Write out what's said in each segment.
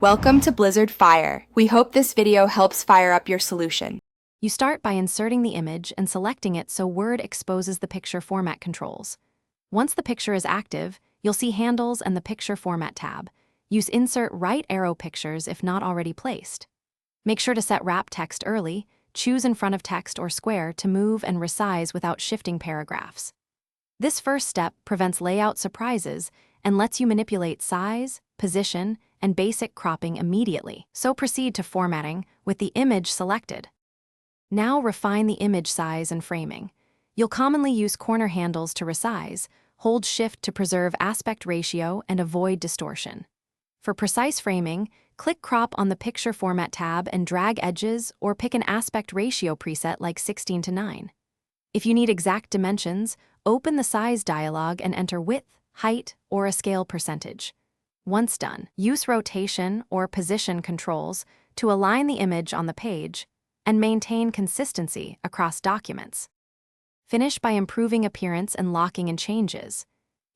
Welcome to Blizzard Fire. We hope this video helps fire up your solution. You start by inserting the image and selecting it so Word exposes the picture format controls. Once the picture is active, you'll see Handles and the Picture Format tab. Use Insert Right Arrow Pictures if not already placed. Make sure to set Wrap Text early. Choose in front of text or square to move and resize without shifting paragraphs. This first step prevents layout surprises and lets you manipulate size, position, and basic cropping immediately. So proceed to formatting with the image selected. Now refine the image size and framing. You'll commonly use corner handles to resize. Hold Shift to preserve aspect ratio and avoid distortion. For precise framing, click Crop on the Picture Format tab and drag edges or pick an aspect ratio preset like 16:9. If you need exact dimensions, open the Size dialog and enter width, height, or a scale percentage. Once done, use rotation or position controls to align the image on the page and maintain consistency across documents. Finish by improving appearance and locking in changes.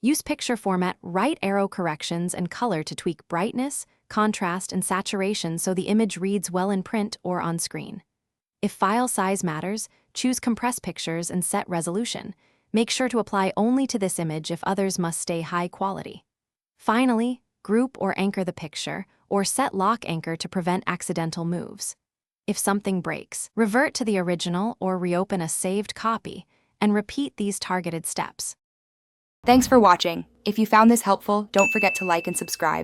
Use Picture Format right arrow corrections and color to tweak brightness, contrast, and saturation so the image reads well in print or on screen. If file size matters, choose Compress Pictures and set resolution. Make sure to apply only to this image if others must stay high quality. Finally, group or anchor the picture, or set Lock Anchor to prevent accidental moves. If something breaks, revert to the original or reopen a saved copy, and repeat these targeted steps. Thanks for watching. If you found this helpful, don't forget to like and subscribe.